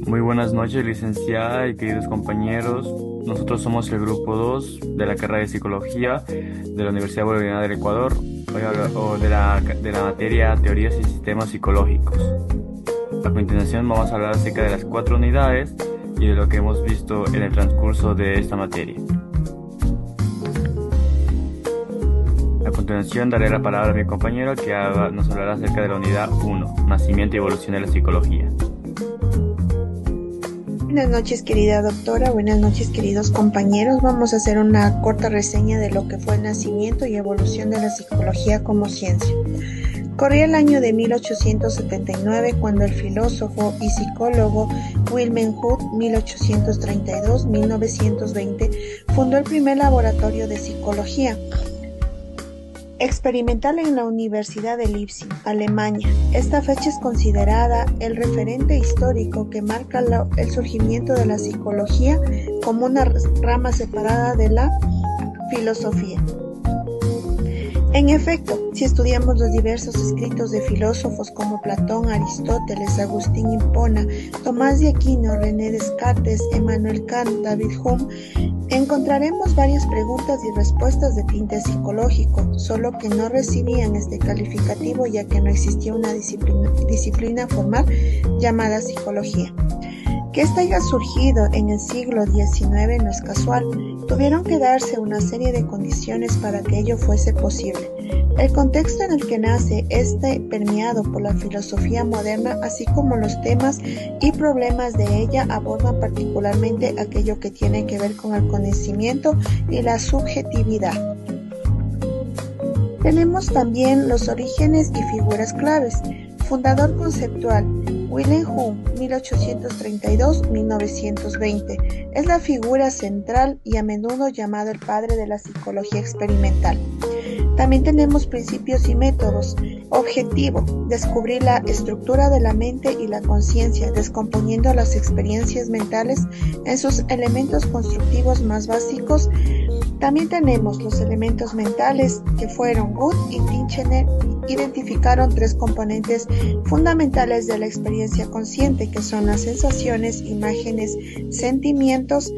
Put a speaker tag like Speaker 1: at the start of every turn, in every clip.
Speaker 1: Muy buenas noches, licenciada y queridos compañeros. Nosotros somos el grupo 2 de la carrera de Psicología de la Universidad Bolivariana del Ecuador, de la materia Teorías y Sistemas Psicológicos. A continuación vamos a hablar acerca de las 4 unidades y de lo que hemos visto en el transcurso de esta materia. A continuación daré la palabra a mi compañero que nos hablará acerca de la unidad 1, Nacimiento y Evolución de la Psicología.
Speaker 2: Buenas noches, querida doctora, buenas noches, queridos compañeros. Vamos a hacer una corta reseña de lo que fue el nacimiento y evolución de la psicología como ciencia. Corría el año de 1879 cuando el filósofo y psicólogo Wilhelm Wundt, 1832-1920, fundó el primer laboratorio de psicología experimental en la Universidad de Leipzig, Alemania. Esta fecha es considerada el referente histórico que marca el surgimiento de la psicología como una rama separada de la filosofía. En efecto, si estudiamos los diversos escritos de filósofos como Platón, Aristóteles, Agustín Hipona, Tomás de Aquino, René Descartes, Emmanuel Kant, David Hume, encontraremos varias preguntas y respuestas de tinte psicológico, solo que no recibían este calificativo ya que no existía una disciplina formal llamada psicología. Que esta haya surgido en el siglo XIX no es casual. Tuvieron que darse una serie de condiciones para que ello fuese posible. El contexto en el que nace permeado por la filosofía moderna, así como los temas y problemas de ella, abordan particularmente aquello que tiene que ver con el conocimiento y la subjetividad. Tenemos también los orígenes y figuras claves. Fundador conceptual, Wilhelm Wundt, 1832-1920, es la figura central y a menudo llamado el padre de la psicología experimental. También tenemos principios y métodos. Objetivo: descubrir la estructura de la mente y la conciencia, descomponiendo las experiencias mentales en sus elementos constructivos más básicos. También tenemos los elementos mentales que fueron Wundt y Titchener. Identificaron 3 componentes fundamentales de la experiencia consciente, que son las sensaciones, imágenes, sentimientos.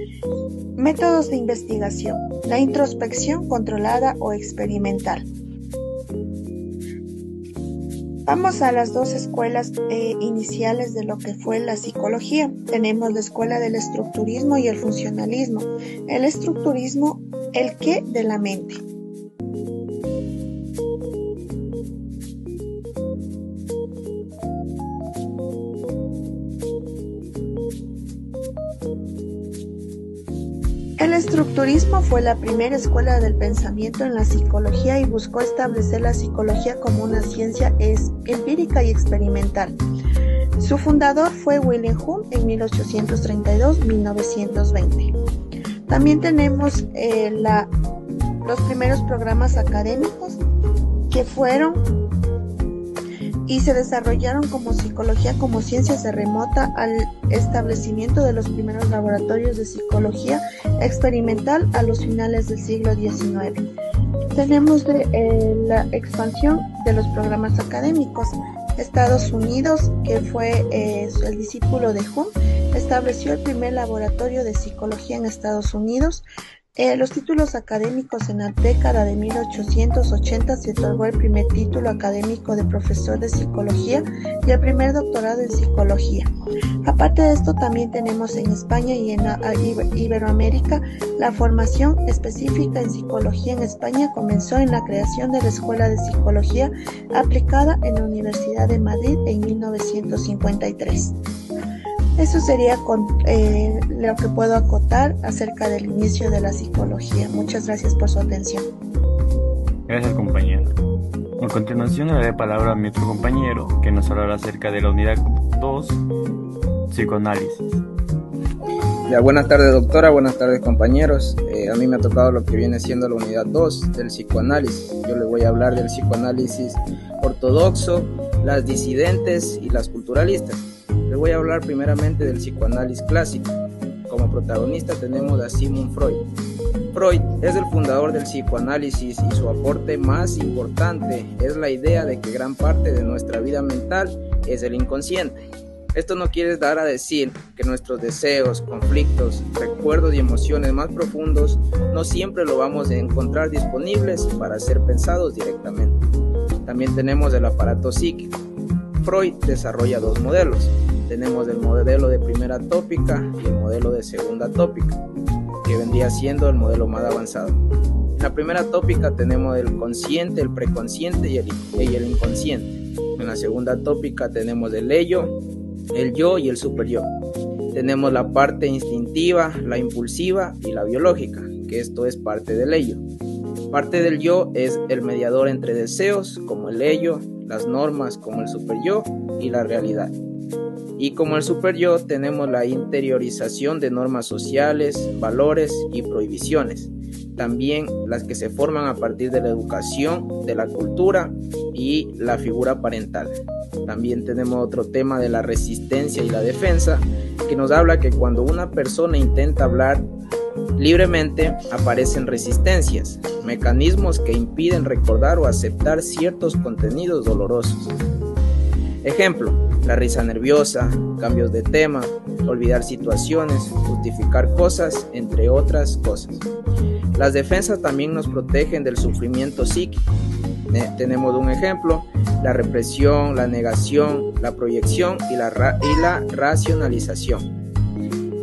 Speaker 2: Métodos de investigación: la introspección controlada o experimental. Vamos a las 2 escuelas iniciales de lo que fue la psicología. Tenemos la escuela del estructurismo y el funcionalismo. El estructurismo, el qué de la mente. El estructurismo fue la primera escuela del pensamiento en la psicología y buscó establecer la psicología como una ciencia empírica y experimental. Su fundador fue Wilhelm Wundt en 1832-1920. También tenemos los primeros programas académicos que fueron y se desarrollaron como psicología como ciencia. Se remota al establecimiento de los primeros laboratorios de psicología experimental a los finales del siglo XIX. Tenemos la expansión de los programas académicos. Estados Unidos, que fue el discípulo de Wundt, estableció el primer laboratorio de psicología en Estados Unidos. Los títulos académicos: en la década de 1880 se otorgó el primer título académico de profesor de psicología y el primer doctorado en psicología. Aparte de esto, también tenemos en España y en Iberoamérica la formación específica en psicología. En España comenzó en la creación de la Escuela de Psicología Aplicada en la Universidad de Madrid en 1953. Eso sería lo que puedo acotar acerca del inicio de la psicología. Muchas gracias por su atención.
Speaker 1: Gracias, compañero. A continuación le daré palabra a mi otro compañero que nos hablará acerca de la unidad 2, psicoanálisis.
Speaker 3: Buenas tardes, doctora, buenas tardes, compañeros. A mí me ha tocado lo que viene siendo la unidad 2 del psicoanálisis. Yo les voy a hablar del psicoanálisis ortodoxo, las disidentes y las culturalistas. Les voy a hablar primeramente del psicoanálisis clásico. Como protagonista tenemos a Sigmund Freud. Freud es el fundador del psicoanálisis y su aporte más importante es la idea de que gran parte de nuestra vida mental es el inconsciente. Esto no quiere dar a decir que nuestros deseos, conflictos, recuerdos y emociones más profundos no siempre lo vamos a encontrar disponibles para ser pensados directamente. También tenemos el aparato psíquico. Freud desarrolla dos modelos. Tenemos el modelo de primera tópica y el modelo de segunda tópica, que vendría siendo el modelo más avanzado. En la primera tópica tenemos el consciente, el preconsciente y el inconsciente. En la segunda tópica tenemos el yo y el superyo. Tenemos la parte instintiva, la impulsiva y la biológica, que esto es parte del ello. Parte del yo es el mediador entre deseos, como el ello, las normas, como el superyo, y la realidad. Y como el superyo tenemos la interiorización de normas sociales, valores y prohibiciones. También las que se forman a partir de la educación, de la cultura y la figura parental. También tenemos otro tema de la resistencia y la defensa, que nos habla que cuando una persona intenta hablar libremente aparecen resistencias, mecanismos que impiden recordar o aceptar ciertos contenidos dolorosos. Ejemplo, la risa nerviosa, cambios de tema, olvidar situaciones, justificar cosas, entre otras cosas. Las defensas también nos protegen del sufrimiento psíquico. Tenemos un ejemplo, la represión, la negación, la proyección y la racionalización.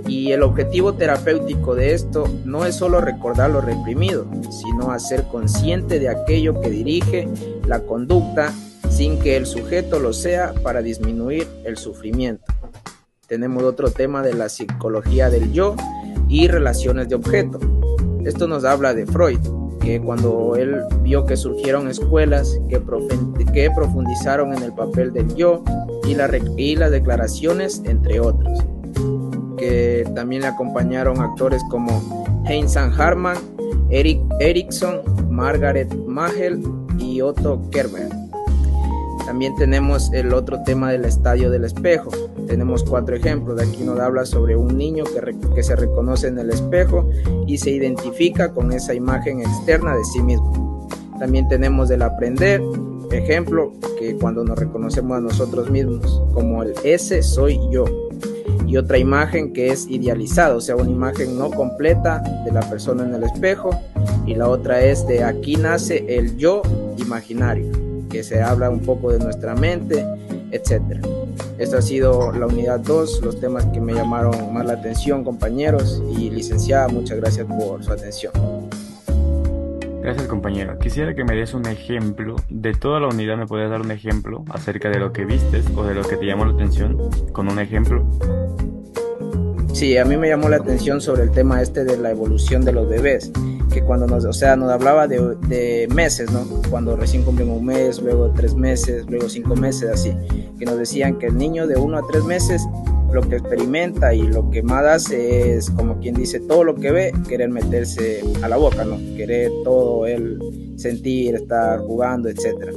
Speaker 3: Y el objetivo terapéutico de esto no es solo recordar lo reprimido, sino hacer consciente de aquello que dirige la conducta sin que el sujeto lo sea para disminuir el sufrimiento. Tenemos otro tema de la psicología del yo y relaciones de objeto. Esto nos habla de Freud, que cuando él vio que surgieron escuelas que profundizaron en el papel del yo y las declaraciones, entre otros, que también le acompañaron actores como Heinz Hartmann, Erik Erikson, Margaret Magel y Otto Kerber. También tenemos el otro tema del estadio del espejo. Tenemos 4 ejemplos. De aquí nos habla sobre un niño que se reconoce en el espejo y se identifica con esa imagen externa de sí mismo. También tenemos el aprender, ejemplo, que cuando nos reconocemos a nosotros mismos como el ese soy yo. Y otra imagen que es idealizada, o sea, una imagen no completa de la persona en el espejo. Y la otra es de aquí nace el yo imaginario, que se habla un poco de nuestra mente, etc. Esta ha sido la unidad 2, los temas que me llamaron más la atención, compañeros. Y licenciada, muchas gracias por su atención.
Speaker 1: Gracias, compañero. Quisiera que me des un ejemplo de toda la unidad. ¿Me podrías dar un ejemplo acerca de lo que vistes o de lo que te llamó la atención con un ejemplo?
Speaker 3: Sí, a mí me llamó la atención sobre el tema de la evolución de los bebés, que cuando nos hablaba de meses, ¿no? Cuando recién cumplimos un mes, luego 3 meses, luego 5 meses, así, que nos decían que el niño de 1 a 3 meses lo que experimenta y lo que más hace es, como quien dice, todo lo que ve, querer meterse a la boca, ¿no? Querer todo él sentir, estar jugando, etc.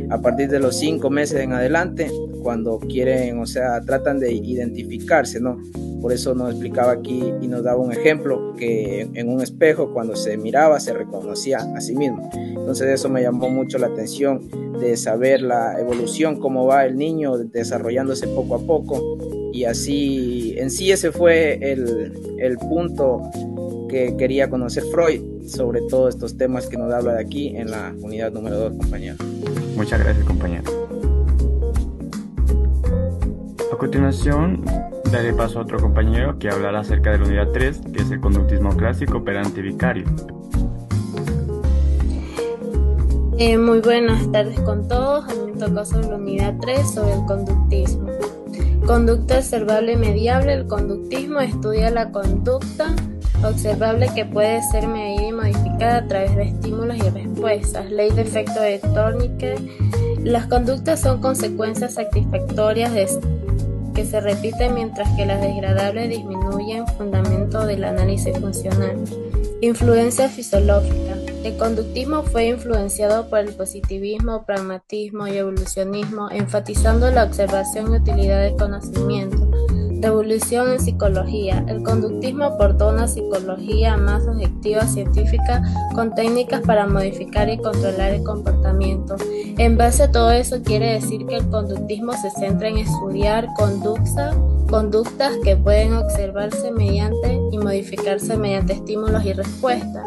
Speaker 3: A partir de los 5 meses en adelante, cuando quieren, tratan de identificarse, ¿no? Por eso nos explicaba aquí y nos daba un ejemplo que en un espejo cuando se miraba se reconocía a sí mismo. Entonces eso me llamó mucho la atención de saber la evolución, cómo va el niño desarrollándose poco a poco, y así en sí ese fue el punto que quería conocer Freud sobre todos estos temas que nos habla de aquí en la unidad número 2, compañero.
Speaker 1: Muchas gracias, compañero. A continuación, daré paso a otro compañero que hablará acerca de la unidad 3, que es el conductismo clásico operante vicario.
Speaker 4: Muy buenas tardes con todos. A mí me tocó sobre la unidad 3, sobre el conductismo. Conducta observable mediable. El conductismo estudia la conducta observable que puede ser medida y modificada a través de estímulos y respuestas. Ley de efecto de Tourniquet. Las conductas son consecuencias satisfactorias que se repiten mientras que las degradables disminuyen. Fundamento del análisis funcional. Influencia fisiológica. El conductismo fue influenciado por el positivismo, pragmatismo y evolucionismo, enfatizando la observación y utilidad del conocimiento. Revolución en psicología. El conductismo aportó una psicología más objetiva, científica, con técnicas para modificar y controlar el comportamiento. En base a todo eso, quiere decir que el conductismo se centra en estudiar conductas que pueden observarse mediante y modificarse mediante estímulos y respuestas,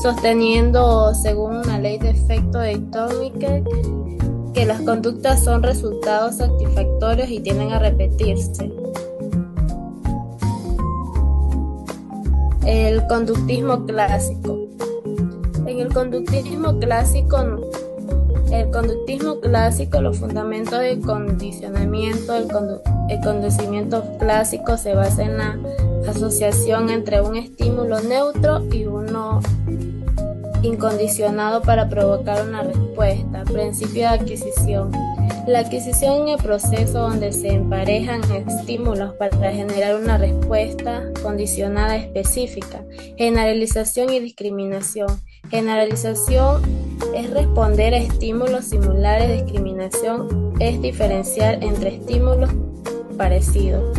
Speaker 4: sosteniendo, según una ley de efecto de Tourniquet, que las conductas son resultados satisfactorios y tienden a repetirse. El conductismo clásico. En el conductismo clásico, los fundamentos del condicionamiento, el condicionamiento clásico se basa en la asociación entre un estímulo neutro y uno incondicionado para provocar una respuesta. Principio de adquisición. La adquisición es el proceso donde se emparejan estímulos para generar una respuesta condicionada específica. Generalización y discriminación. Generalización es responder a estímulos similares. Discriminación es diferenciar entre estímulos parecidos.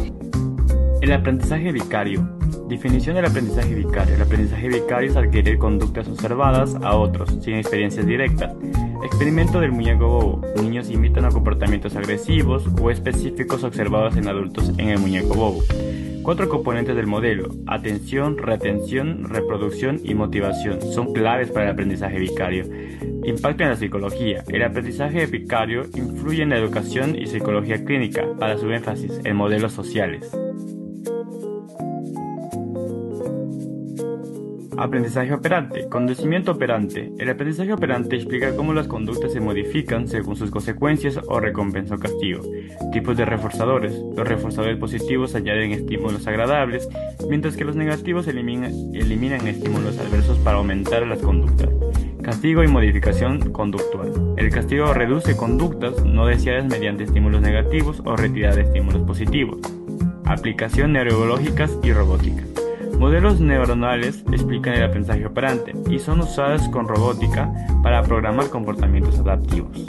Speaker 1: El aprendizaje vicario. Definición del aprendizaje vicario. El aprendizaje vicario es adquirir conductas observadas a otros, sin experiencias directas. Experimento del muñeco bobo. Niños imitan a comportamientos agresivos o específicos observados en adultos en el muñeco bobo. 4 componentes del modelo: atención, retención, reproducción y motivación. Son claves para el aprendizaje vicario. Impacto en la psicología. El aprendizaje vicario influye en la educación y psicología clínica, para su énfasis en modelos sociales. Aprendizaje operante. Conocimiento operante. El aprendizaje operante explica cómo las conductas se modifican según sus consecuencias o recompensa o castigo. Tipos de reforzadores. Los reforzadores positivos añaden estímulos agradables, mientras que los negativos eliminan estímulos adversos para aumentar las conductas. Castigo y modificación conductual. El castigo reduce conductas no deseadas mediante estímulos negativos o retirada de estímulos positivos. Aplicación neurobiológicas y robótica. Modelos neuronales explican el aprendizaje operante y son usadas con robótica para programar comportamientos adaptivos.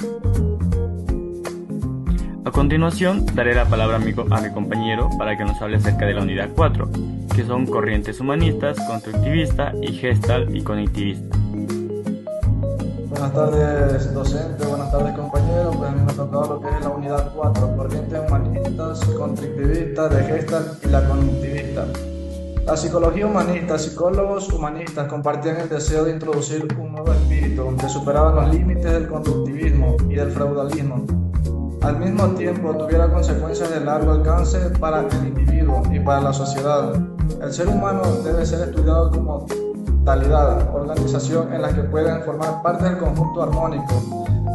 Speaker 1: A continuación, daré la palabra a mi compañero para que nos hable acerca de la unidad 4, que son corrientes humanistas, constructivista y gestal y cognitivista.
Speaker 5: Buenas tardes, docente, buenas tardes, compañeros. Pues a mí me ha tocado lo que es la unidad 4, corrientes humanistas, constructivistas, de Gestalt y la cognitivista. La psicología humanista, psicólogos humanistas compartían el deseo de introducir un nuevo espíritu que superaba los límites del conductivismo y del feudalismo. Al mismo tiempo, tuviera consecuencias de largo alcance para el individuo y para la sociedad. El ser humano debe ser estudiado como totalidad, organización en la que pueden formar parte del conjunto armónico,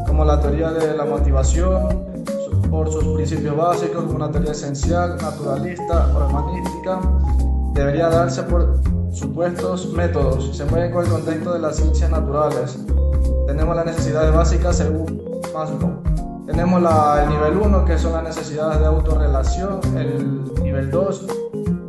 Speaker 5: como la teoría de la motivación, por sus principios básicos, como una teoría esencial, naturalista, humanística. Debería darse por supuestos métodos, se mueven con el contexto de las ciencias naturales. Tenemos las necesidades básicas según Maslow. Tenemos el nivel 1, que son las necesidades de autorrelación, el nivel 2,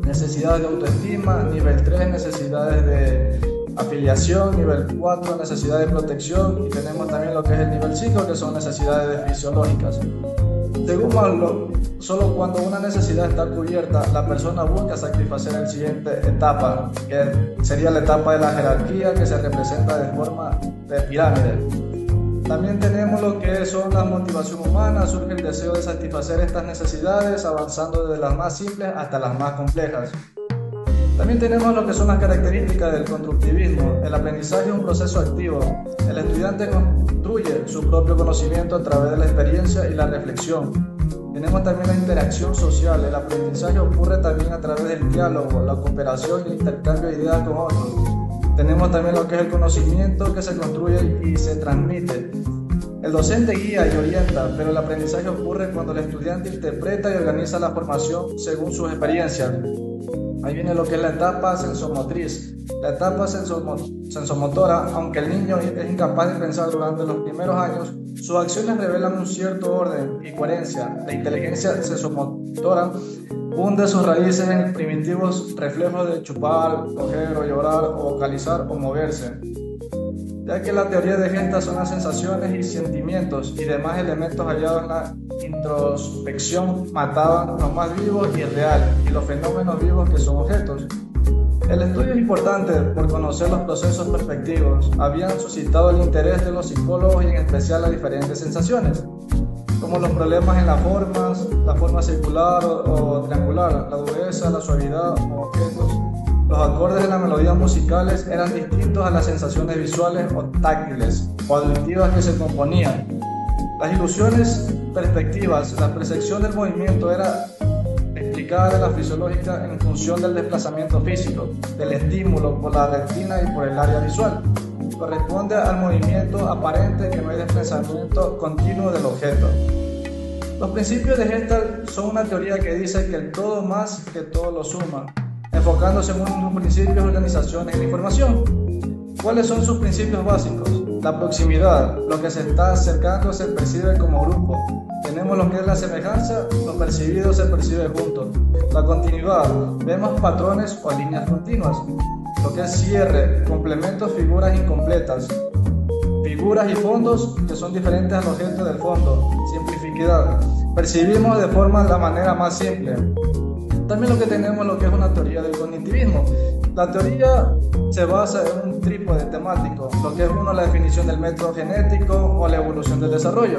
Speaker 5: necesidades de autoestima, nivel 3, necesidades de afiliación, nivel 4, necesidades de protección, y tenemos también lo que es el nivel 5, que son necesidades fisiológicas. Según Maslow, solo cuando una necesidad está cubierta, la persona busca satisfacer la siguiente etapa, que sería la etapa de la jerarquía, que se representa de forma de pirámide. También tenemos lo que son la motivación humana. Surge el deseo de satisfacer estas necesidades, avanzando desde las más simples hasta las más complejas. También tenemos lo que son las características del constructivismo. El aprendizaje es un proceso activo. El estudiante construye su propio conocimiento a través de la experiencia y la reflexión. Tenemos también la interacción social. El aprendizaje ocurre también a través del diálogo, la cooperación y el intercambio de ideas con otros. Tenemos también lo que es el conocimiento, que se construye y se transmite. El docente guía y orienta, pero el aprendizaje ocurre cuando el estudiante interpreta y organiza la formación según sus experiencias. Ahí viene lo que es la etapa sensomotriz. La etapa sensomotora, aunque el niño es incapaz de pensar durante los primeros años, sus acciones revelan un cierto orden y coherencia. La inteligencia sensomotora hunde sus raíces en primitivos reflejos de chupar, coger o llorar, o vocalizar o moverse. ya que la teoría de Gestalt son las sensaciones y sentimientos y demás elementos hallados en la introspección mataban lo más vivo y real y los fenómenos vivos que son objetos. El estudio es importante por conocer los procesos perspectivos. Habían suscitado el interés de los psicólogos y en especial las diferentes sensaciones, como los problemas en las formas, la forma circular o triangular, la dureza, la suavidad o objetos. Los acordes de las melodías musicales eran distintos a las sensaciones visuales o táctiles o auditivas que se componían. Las ilusiones perspectivas, la percepción del movimiento era explicada de la fisiológica en función del desplazamiento físico, del estímulo por la retina y por el área visual. Corresponde al movimiento aparente que no hay desplazamiento continuo del objeto. Los principios de Gestalt son una teoría que dice que el todo más que todo lo suma, enfocándose en unos principios de organización en la información. ¿Cuáles son sus principios básicos? La proximidad, lo que se está acercando se percibe como grupo. Tenemos lo que es la semejanza, lo percibido se percibe junto. La continuidad, vemos patrones o líneas continuas. Lo que es cierre, complementos, figuras incompletas. Figuras y fondos que son diferentes al objeto del fondo. Simplicidad, percibimos de forma la manera más simple. También lo que tenemos lo que es una teoría del cognitivismo. La teoría se basa en un trípode temático, lo que es uno la definición del método genético o la evolución del desarrollo.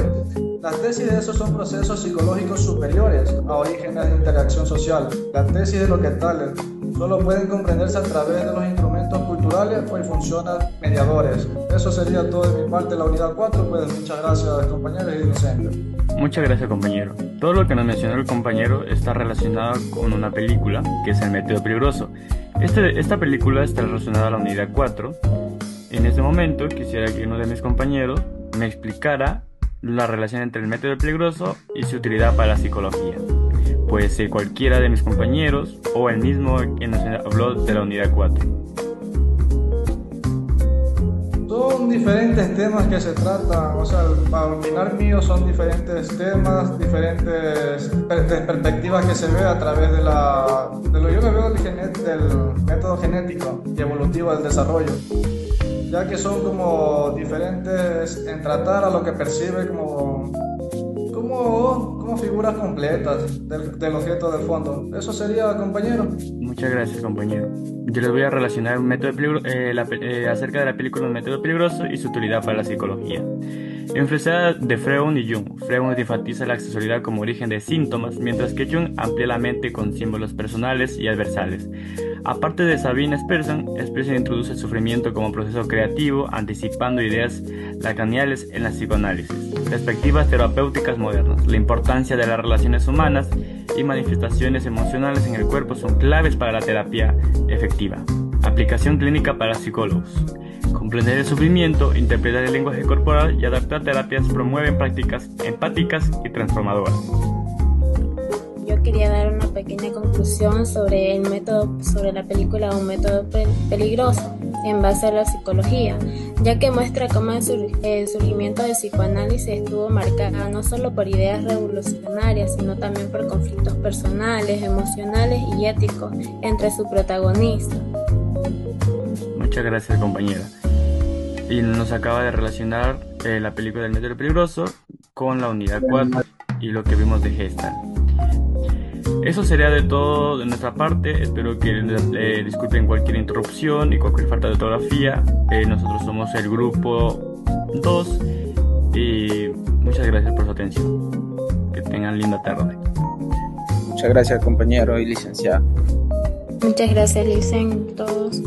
Speaker 5: Las tesis de esos son procesos psicológicos superiores a orígenes de interacción social. La tesis de lo que tales solo pueden comprenderse a través de los instrumentos culturales o funciones mediadores. Eso sería todo de mi parte, la unidad 4. Pues muchas gracias, compañeros y docentes.
Speaker 1: Muchas gracias, compañero. Todo lo que nos mencionó el compañero está relacionado con una película, que es El método peligroso. Esta película está relacionada a la unidad 4. En este momento quisiera que uno de mis compañeros me explicara la relación entre el método peligroso y su utilidad para la psicología. Puede ser cualquiera de mis compañeros o el mismo que nos habló de la unidad 4.
Speaker 5: Son diferentes temas que se tratan, o sea, para opinar mío son diferentes temas, diferentes perspectivas que se ve a través de lo yo que veo del método genético y evolutivo del desarrollo, ya que son como diferentes en tratar a lo que percibe como figuras completas del objeto del fondo. Eso sería, compañero.
Speaker 1: Muchas gracias, compañero. Yo les voy a relacionar acerca de la película Un método peligroso y su utilidad para la psicología. Influenciada de Freud y Jung, Freud enfatiza la accesoriedad como origen de síntomas, mientras que Jung amplía la mente con símbolos personales y adversales. Aparte de Sabine Sperson introduce el sufrimiento como proceso creativo, anticipando ideas lacaniales en la psicoanálisis. Perspectivas terapéuticas modernas. La importancia de las relaciones humanas y manifestaciones emocionales en el cuerpo son claves para la terapia efectiva. Aplicación clínica para psicólogos. Comprender el sufrimiento, interpretar el lenguaje corporal y adaptar terapias promueven prácticas empáticas y transformadoras.
Speaker 4: Yo quería dar una pequeña conclusión sobre la película Un método peligroso en base a la psicología, ya que muestra cómo el surgimiento del psicoanálisis estuvo marcado no solo por ideas revolucionarias, sino también por conflictos personales, emocionales y éticos entre su protagonista.
Speaker 1: Muchas gracias, compañera. Y nos acaba de relacionar la película del método peligroso con la unidad 4 y lo que vimos de Gestalt. Eso sería de todo de nuestra parte. Espero que disculpen cualquier interrupción y cualquier falta de ortografía. Nosotros somos el grupo 2 y muchas gracias por su atención. Que tengan linda tarde.
Speaker 3: Muchas gracias, compañero y licenciado.
Speaker 4: Muchas gracias, Licen, todos.